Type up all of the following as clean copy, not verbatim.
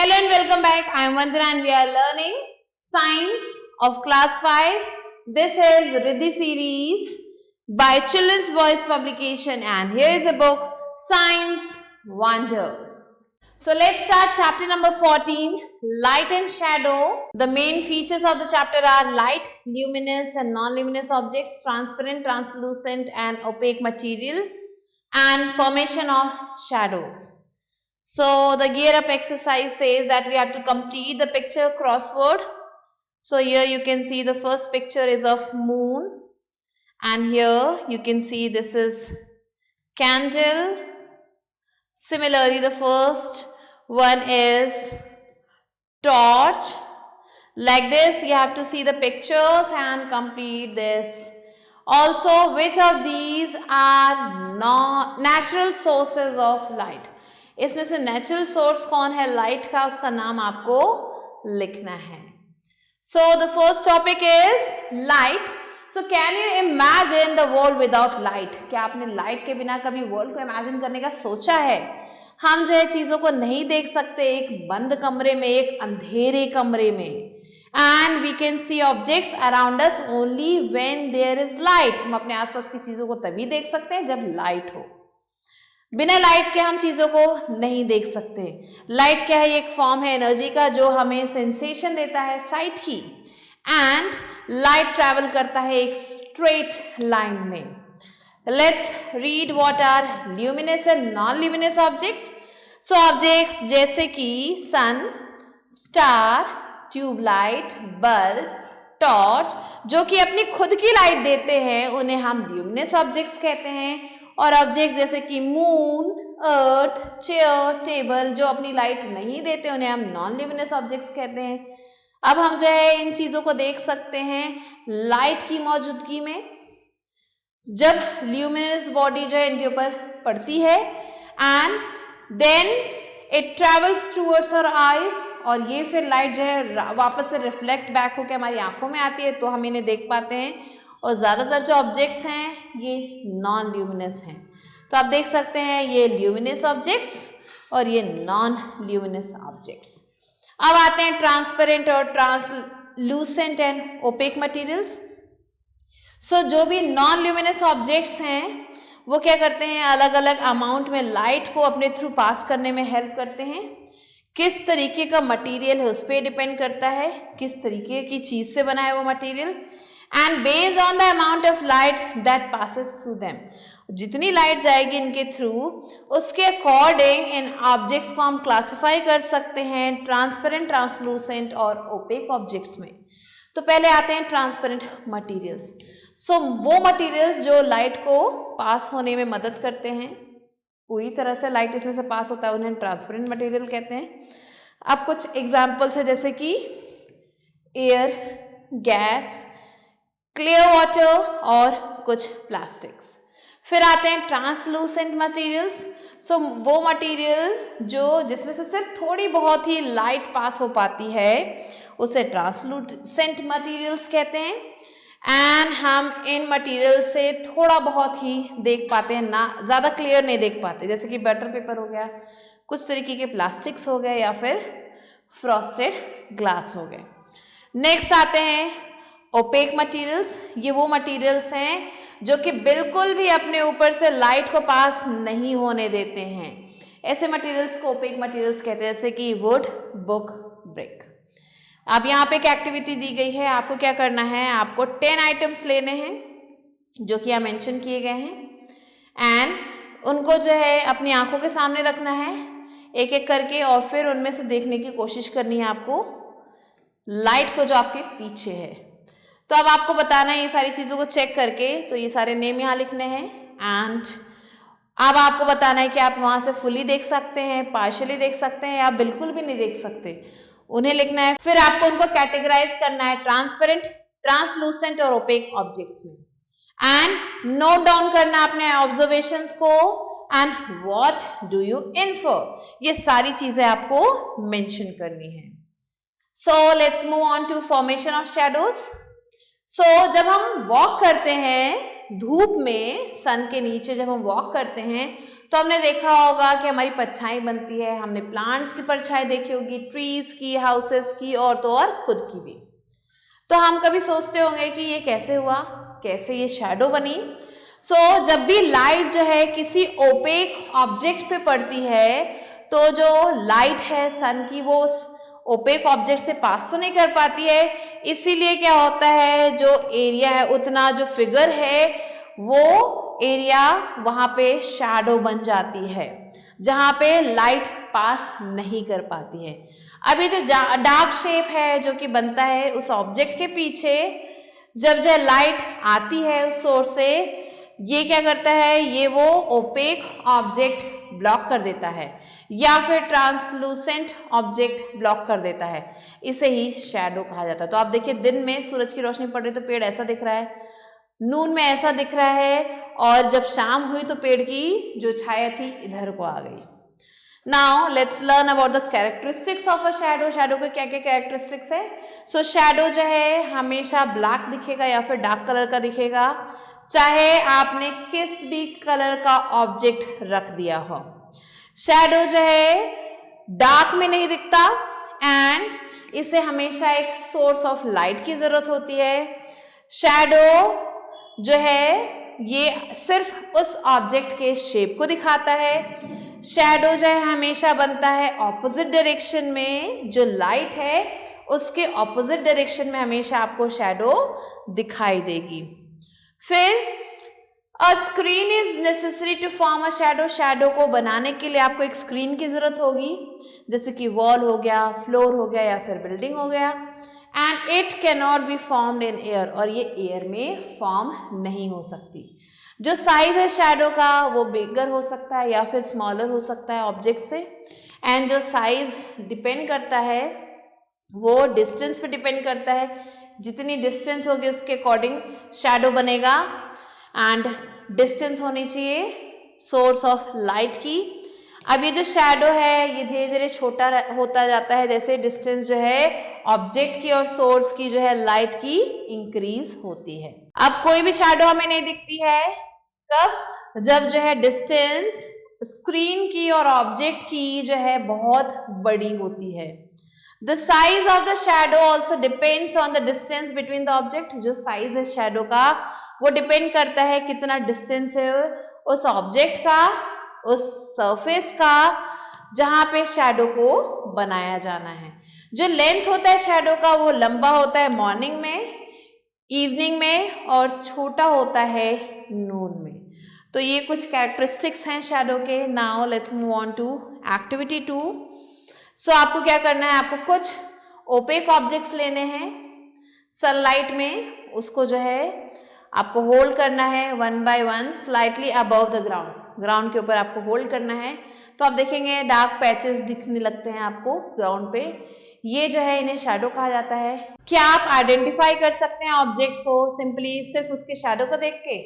Hello and welcome back. I am Vandana and we are learning Science of Class 5. This is Riddhi series by Children's Voice Publication and here is a book, Science Wonders. So let's start chapter number 14, Light and Shadow. The main features of the chapter are light, luminous and non-luminous objects, transparent, translucent and opaque material, and formation of shadows. So the gear up exercise says that we have to complete the picture crossword. So here you can see the first picture is of moon and here you can see this is candle. Similarly, the first one is torch. Like this, you have to see the pictures and complete this. Also, which of these are natural sources of light? इसमें से natural source कौन है light का, उसका नाम आपको लिखना है. So the first topic is light. So can you imagine the world without light? क्या आपने लाइट के बिना कभी वर्ल्ड को इमेजिन करने का सोचा है? हम जो है चीजों को नहीं देख सकते एक बंद कमरे में, एक अंधेरे कमरे में. And we can see objects around us only when there is light. हम अपने आसपास की चीजों को तभी देख सकते हैं जब लाइट हो. बिना लाइट के हम चीजों को नहीं देख सकते. लाइट क्या है? एक फॉर्म है एनर्जी का जो हमें सेंसेशन देता है साइट की. एंड लाइट ट्रैवल करता है एक स्ट्रेट लाइन में. Let's read what are luminous and non luminous objects. So objects जैसे कि sun, star, tubelight, bulb, torch जो कि अपनी खुद की लाइट देते हैं उन्हें हम ल्यूमिनस ऑब्जेक्ट्स कहते हैं. और ऑब्जेक्ट्स जैसे कि मून, अर्थ, चेयर, टेबल जो अपनी लाइट नहीं देते उन्हें हम नॉन ल्यूमिनस ऑब्जेक्ट्स कहते हैं. अब हम जो है इन चीजों को देख सकते हैं लाइट की मौजूदगी में. जब ल्यूमिनस बॉडी जो है इनके ऊपर पड़ती है and then it travels towards our eyes और ये फिर लाइट जो है वापस से रिफ्लेक्ट बैक होकर हमारी आंखों में आती है तो हम इन्हें देख पाते हैं. और ज़्यादातर जो ऑब्जेक्ट्स हैं ये नॉन ल्यूमिनस हैं. तो आप देख सकते हैं ये ल्यूमिनस ऑब्जेक्ट्स और ये नॉन ल्यूमिनस ऑब्जेक्ट्स. अब आते हैं ट्रांसपेरेंट और ट्रांसलूसेंट एंड ओपेक मटेरियल्स. सो जो भी नॉन ल्यूमिनस ऑब्जेक्ट्स हैं वो क्या करते हैं, अलग अलग अमाउंट में लाइट को अपने थ्रू पास करने में हेल्प करते हैं. किस तरीके का मटेरियल है उस पर डिपेंड करता है, किस तरीके की चीज़ से बना है वो material. And based on the amount of light that passes through them, जितनी लाइट जाएगी इनके थ्रू उसके अकॉर्डिंग इन ऑब्जेक्ट्स को हम क्लासिफाई कर सकते हैं ट्रांसपेरेंट, ट्रांसलूसेंट और ओपेक ऑब्जेक्ट्स में. तो पहले आते हैं ट्रांसपेरेंट मटेरियल्स. सो वो मटेरियल्स जो लाइट को पास होने में मदद करते हैं, पूरी तरह से लाइट इसमें से पास होता है, उन्हें ट्रांसपेरेंट मटेरियल कहते हैं. अब कुछ एग्जाम्पल्स है जैसे कि एयर, गैस, क्लियर वाटर और कुछ प्लास्टिक्स. फिर आते हैं ट्रांसलूसेंट मटेरियल्स. सो वो मटेरियल जो जिसमें से सिर्फ थोड़ी बहुत ही लाइट पास हो पाती है उसे ट्रांसलूसेंट मटेरियल्स कहते हैं. एंड हम इन मटेरियल से थोड़ा बहुत ही देख पाते हैं, ना ज़्यादा क्लियर नहीं देख पाते. जैसे कि बटर पेपर हो गया, कुछ तरीके के प्लास्टिक्स हो गए या फिर फ्रॉस्टेड ग्लास हो गए. नेक्स्ट आते हैं ओपेक मटेरियल्स. ये वो मटेरियल्स हैं जो कि बिल्कुल भी अपने ऊपर से लाइट को पास नहीं होने देते हैं. ऐसे मटेरियल्स को ओपेक मटेरियल्स कहते हैं जैसे कि वुड, बुक, ब्रिक. अब यहाँ पे एक एक्टिविटी दी गई है, आपको क्या करना है, आपको 10 आइटम्स लेने हैं जो कि यहाँ मेंशन किए गए हैं एंड उनको जो है अपनी आंखों के सामने रखना है एक एक करके और फिर उनमें से देखने की कोशिश करनी है आपको लाइट को जो आपके पीछे है. तो अब आपको बताना है ये सारी चीज़ों को चेक करके, तो ये सारे नेम यहाँ लिखने हैं एंड अब आपको बताना है कि आप वहाँ से फुली देख सकते हैं, पार्शियली देख सकते हैं या बिल्कुल भी नहीं देख सकते, उन्हें लिखना है. फिर आपको उनको कैटेगराइज करना है ट्रांसपेरेंट, ट्रांसलूसेंट और ओपेक ऑब्जेक्ट्स में एंड नोट डाउन करना अपने ऑब्जर्वेशंस को and what do you infer, ये सारी चीज़ें आपको मेंशन करनी है. So let's move on to formation of shadows. So जब हम वॉक करते हैं धूप में, सन के नीचे जब हम वॉक करते हैं तो हमने देखा होगा कि हमारी परछाई बनती है, हमने प्लांट्स की परछाई देखी होगी, ट्रीज की, हाउसेस की और तो और खुद की भी। तो हम कभी सोचते होंगे कि ये कैसे हुआ, कैसे ये शैडो बनी। जब भी लाइट जो है किसी ओपेक ऑब्जेक्ट पे पड़ती है तो जो लाइट है सन की वो उस ओपेक ऑब्जेक्ट से पास तो नहीं कर पाती है, इसीलिए क्या होता है जो एरिया है उतना जो फिगर है वो एरिया वहां पे शैडो बन जाती है जहां पे लाइट पास नहीं कर पाती है। अभी जो डार्क शेप है जो कि बनता है उस ऑब्जेक्ट के पीछे, जब जो लाइट आती है उस सोर्स से, ये क्या करता है, ये वो ओपेक ऑब्जेक्ट ब्लॉक कर देता है या फिर ट्रांसलूसेंट ऑब्जेक्ट ब्लॉक कर देता है, इसे ही शैडो कहा जाता है। तो आप देखिए दिन में सूरज की रोशनी पड़ रही तो पेड़ ऐसा दिख रहा है, नून में ऐसा दिख रहा है, और जब शाम हुई तो पेड़ की जो छाया थी इधर को आ गई। Now let's learn about the characteristics of a shadow. Shadow के क्या क्या कैरेक्टरिस्टिक्स है? शैडो जो है हमेशा ब्लैक दिखेगा या फिर डार्क कलर का दिखेगा, चाहे आपने किस भी कलर का ऑब्जेक्ट रख दिया हो। शैडो जो है डार्क में नहीं दिखता एंड इसे हमेशा एक सोर्स ऑफ लाइट की जरूरत होती है। शैडो जो है ये सिर्फ उस ऑब्जेक्ट के शेप को दिखाता है। शैडो जो है हमेशा बनता है ऑपोजिट डायरेक्शन में, जो लाइट है उसके ऑपोजिट डायरेक्शन में हमेशा आपको शैडो दिखाई देगी। फिर a screen is necessary to form a shadow. Shadow को बनाने के लिए आपको एक स्क्रीन की जरूरत होगी, जैसे कि वॉल हो गया, फ्लोर हो गया या फिर बिल्डिंग हो गया। And it can not be formed in air, और ये एयर में फॉर्म नहीं हो सकती। जो साइज है शैडो का वो बिगर हो सकता है या फिर स्मॉलर हो सकता है ऑब्जेक्ट से, एंड जो साइज डिपेंड करता है वो डिस्टेंस पे डिपेंड करता है। जितनी डिस्टेंस होगी उसके अकॉर्डिंग शैडो बनेगा, एंड डिस्टेंस होनी चाहिए सोर्स ऑफ लाइट की। अब ये जो शैडो है ये धीरे धीरे छोटा होता जाता है जैसे डिस्टेंस जो है ऑब्जेक्ट की और सोर्स की जो है लाइट की इंक्रीज होती है। अब कोई भी शैडो हमें नहीं दिखती है कब? जब जो है डिस्टेंस स्क्रीन की और ऑब्जेक्ट की जो है बहुत बड़ी होती है। The size of the shadow also depends on the distance between the object। जो साइज है शैडो का वो डिपेंड करता है कितना डिस्टेंस है उस ऑब्जेक्ट का, उस सरफेस का जहां पे शैडो को बनाया जाना है। जो लेंथ होता है शैडो का वो लंबा होता है मॉर्निंग में, इवनिंग में, और छोटा होता है नून में। तो ये कुछ कैरेक्टरिस्टिक्स हैं शैडो के। Now let's move on to activity 2। आपको क्या करना है, आपको कुछ ओपेक ऑब्जेक्ट्स लेने हैं सनलाइट में, उसको जो है आपको होल्ड करना है one by one slightly above the ground. Ground के ऊपर आपको होल्ड करना है। तो आप देखेंगे डार्क पैचेस दिखने लगते हैं आपको ग्राउंड पे, ये जो है इन्हें शैडो कहा जाता है। क्या आप आइडेंटिफाई कर सकते हैं ऑब्जेक्ट को सिंपली सिर्फ उसके शैडो को देख के?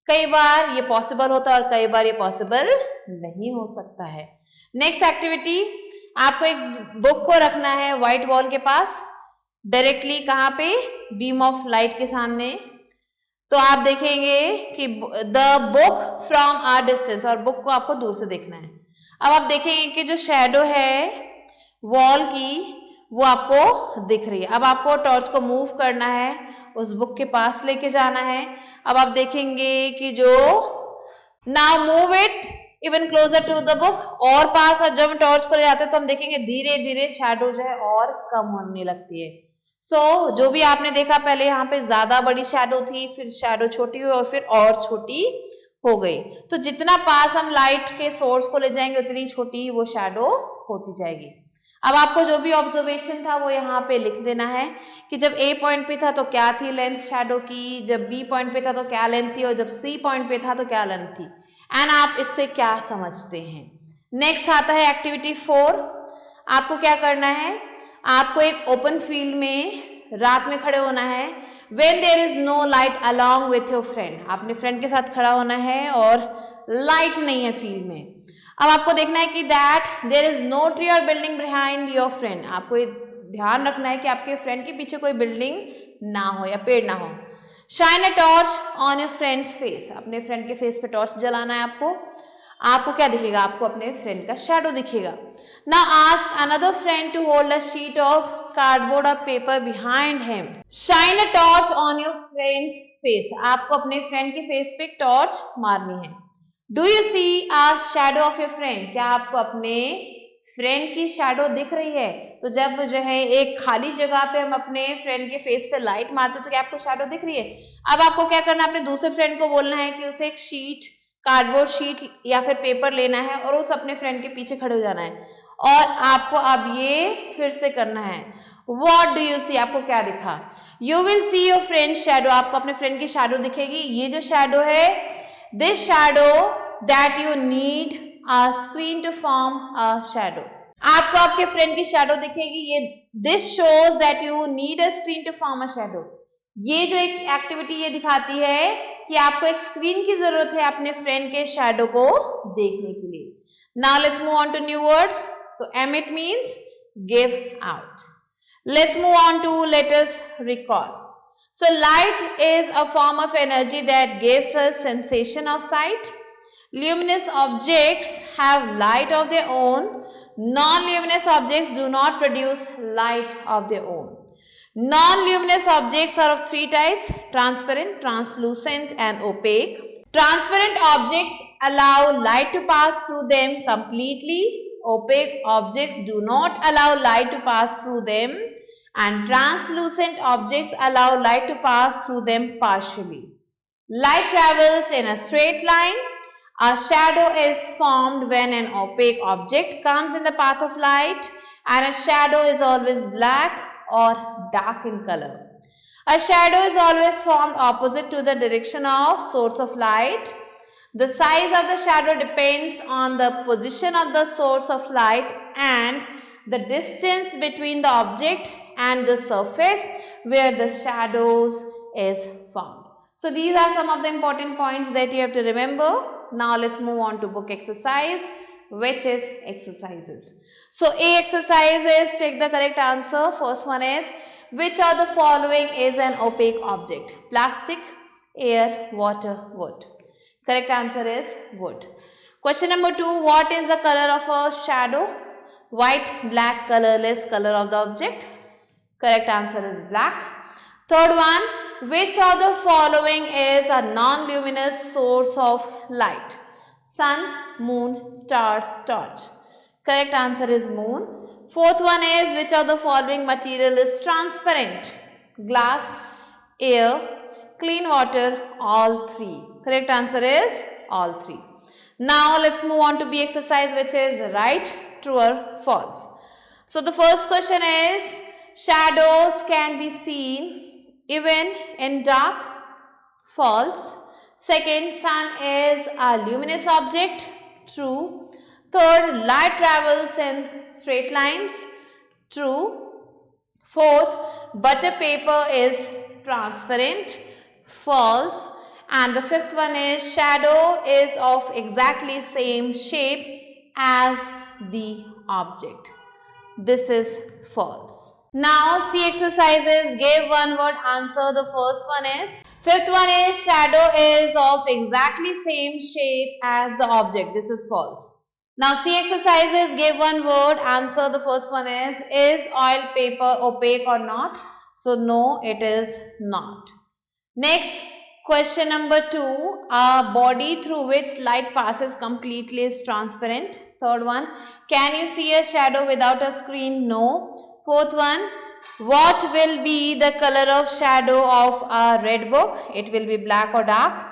कई बार ये पॉसिबल होता है और कई बार ये पॉसिबल नहीं हो सकता है। नेक्स्ट एक्टिविटी, आपको एक बुक को रखना है व्हाइट वॉल के पास, डायरेक्टली कहाँ पे? बीम ऑफ लाइट के सामने। तो आप देखेंगे कि the book from a distance, और बुक को आपको दूर से देखना है। अब आप देखेंगे कि जो शैडो है वॉल की वो आपको दिख रही है। अब आपको टॉर्च को मूव करना है, उस बुक के पास लेके जाना है। अब आप देखेंगे कि जो now move it even closer to the book, और पास, और जब टॉर्च को ले जाते हैं तो हम देखेंगे धीरे धीरे शैडो जो है और कम होने लगती है। जो भी आपने देखा पहले यहाँ पे ज्यादा बड़ी शैडो थी, फिर शैडो छोटी हुई और फिर और छोटी हो गई। तो जितना पास हम लाइट के सोर्स को ले जाएंगे उतनी छोटी वो शैडो होती जाएगी। अब आपको जो भी ऑब्जर्वेशन था वो यहाँ पे लिख देना है कि जब ए पॉइंट पे था तो क्या थी लेंथ शैडो की, जब बी पॉइंट पे था तो क्या लेंथ थी, और जब सी पॉइंट पे था तो क्या लेंथ थी, एंड आप इससे क्या समझते हैं। नेक्स्ट आता है एक्टिविटी 4। आपको क्या करना है, आपको एक ओपन फील्ड में रात में खड़े होना है। When there is no light along with your friend, आपने फ्रेंड के साथ खड़ा होना है और लाइट नहीं है फील्ड में। अब आपको देखना है कि that there is no tree or building behind your friend, आपको ये ध्यान रखना है कि आपके फ्रेंड के पीछे कोई बिल्डिंग ना हो या पेड़ ना हो। Shine a torch on your friend's face, अपने फ्रेंड के फेस पे टॉर्च जलाना है आपको। आपको क्या दिखेगा? आपको अपने फ्रेंड का शैडो दिखेगा. Now ask another friend to hold a sheet of cardboard or paper behind him. Shine a torch on your friend's face. आपको अपने फ्रेंड के फेस पे टॉर्च मारनी है. Do you see a shadow of your friend? क्या आपको अपने friend की शैडो दिख रही है? तो जब जो है एक खाली जगह पे हम अपने फ्रेंड के फेस पे लाइट मारते हो तो क्या आपको शैडो दिख रही है? अब आपको क्या करना है? अपने दूसरे फ्रेंड को बोलना है कि उसे एक शीट, कार्डबोर्ड शीट या फिर पेपर लेना है और उस अपने फ्रेंड के पीछे खड़े हो जाना है और आपको अब ये फिर से करना है. What do you see? आपको क्या दिखा? You will see your friend's shadow. आपको अपने फ्रेंड की शैडो दिखेगी. ये जो शैडो है, this shadow that you need a screen to form a shadow. आपको आपके फ्रेंड की शैडो दिखेगी. ये this shows that you need a screen to form a shadow. ये जो एक एक्टिविटी ये दिखाती है कि आपको एक स्क्रीन की जरूरत है अपने फ्रेंड के शैडो को देखने के लिए. Now let's move on to new words. So emit means give out. Let's move on to let us recall. So light is a form of energy that gives us sensation of sight. Luminous objects have light of their own. Non-luminous objects do not produce light of their own. Non-luminous objects are of three types: transparent, translucent and opaque. Transparent objects allow light to pass through them completely. Opaque objects do not allow light to pass through them, and translucent objects allow light to pass through them partially. Light travels in a straight line. A shadow is formed when an opaque object comes in the path of light, and a shadow is always black or dark in color. A shadow is always formed opposite to the direction of source of light. The size of the shadow depends on the position of the source of light and the distance between the object and the surface where the shadows is found. So these are some of the important points that you have to remember. Now let's move on to book exercise, which is exercises. So A exercise is take the correct answer. First one is, which of the following is an opaque object? Plastic, air, water, wood. Correct answer is wood. Question number 2, what is the color of a shadow? White, black, colorless, color of the object. Correct answer is black. Third one, which of the following is a non-luminous source of light? Sun, moon, stars, torch. Correct answer is moon. Fourth one is, which of the following material is transparent? Glass, air, clean water, all three. Correct answer is all three. Now let's move on to B exercise, which is right, true or false. So the first question is, shadows can be seen even in dark. False. Second, sun is a luminous object. True. Third, light travels in straight lines. True. Fourth, butter paper is transparent. False. And the fifth one is, shadow is of exactly same shape as the object. This is false. Now C exercises, give one word answer. The first one is, fifth one is, shadow is of exactly same shape as the object. This is false. Now C exercises, give one word answer. The first one is oil paper opaque or not? So no, it is not. Next, question number 2, a body through which light passes completely is transparent. Third one, can you see a shadow without a screen? No. Fourth one, what will be the color of shadow of a red book? It will be black or dark.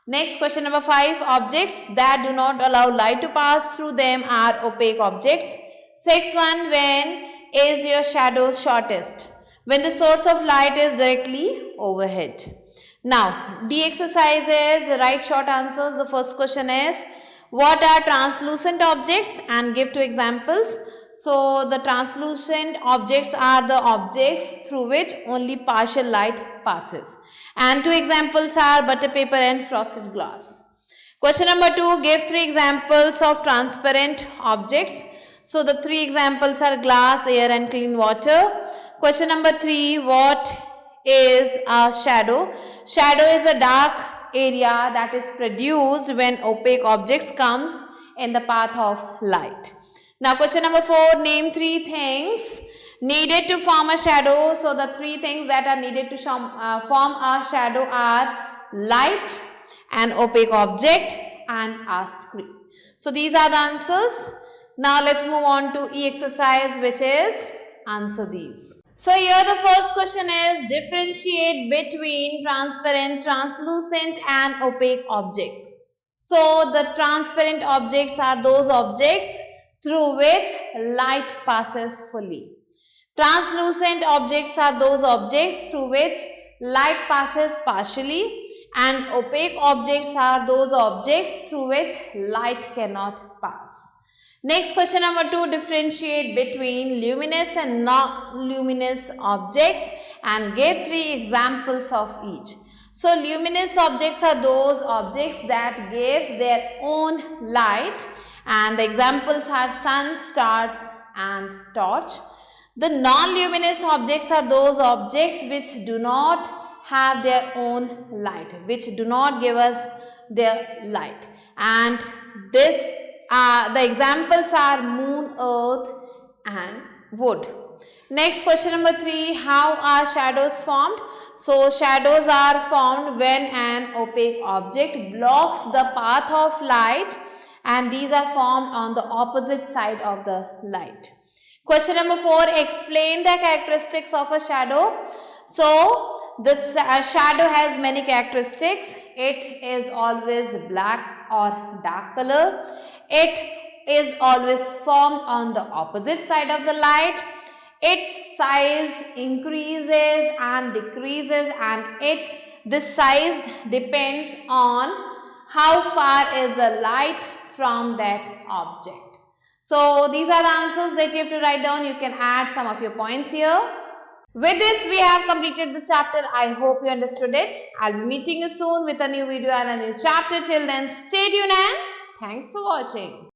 Next, question number 5, objects that do not allow light to pass through them are opaque objects. Sixth one, when is your shadow shortest? When the source of light is directly overhead. Now, D exercises, write short answers. The first question is, what are translucent objects? And give 2 examples. So, the translucent objects are the objects through which only partial light passes. And 2 examples are butter paper and frosted glass. Question number 2, give 3 examples of transparent objects. So, the 3 examples are glass, air and clean water. Question number 3, what is a shadow? Shadow is a dark area that is produced when opaque objects comes in the path of light. Now question number 4, name 3 things needed to form a shadow. So the 3 things that are needed to form a shadow are light, an opaque object, and a screen. So these are the answers. Now let's move on to E exercise, which is answer these. So here the first question is differentiate between transparent, translucent and opaque objects. So the transparent objects are those objects through which light passes fully. Translucent objects are those objects through which light passes partially, and opaque objects are those objects through which light cannot pass. Next question number 2, differentiate between luminous and non-luminous objects and give 3 examples of each. So luminous objects are those objects that gives their own light, and the examples are sun, stars and torch. The non-luminous objects are those objects which do not have their own light, which do not give us their light, and the examples are moon, earth and wood. Next question number 3, how are shadows formed? So shadows are formed when an opaque object blocks the path of light, and these are formed on the opposite side of the light. Question number 4, explain the characteristics of a shadow. So the shadow has many characteristics. It is always black or dark color. It is always formed on the opposite side of the light. Its size increases and decreases, and this size depends on how far is the light from that object. So these are the answers that you have to write down. You can add some of your points here. With this, we have completed the chapter. I hope you understood it. I'll be meeting you soon with a new video and a new chapter. Till then, stay tuned and thanks for watching.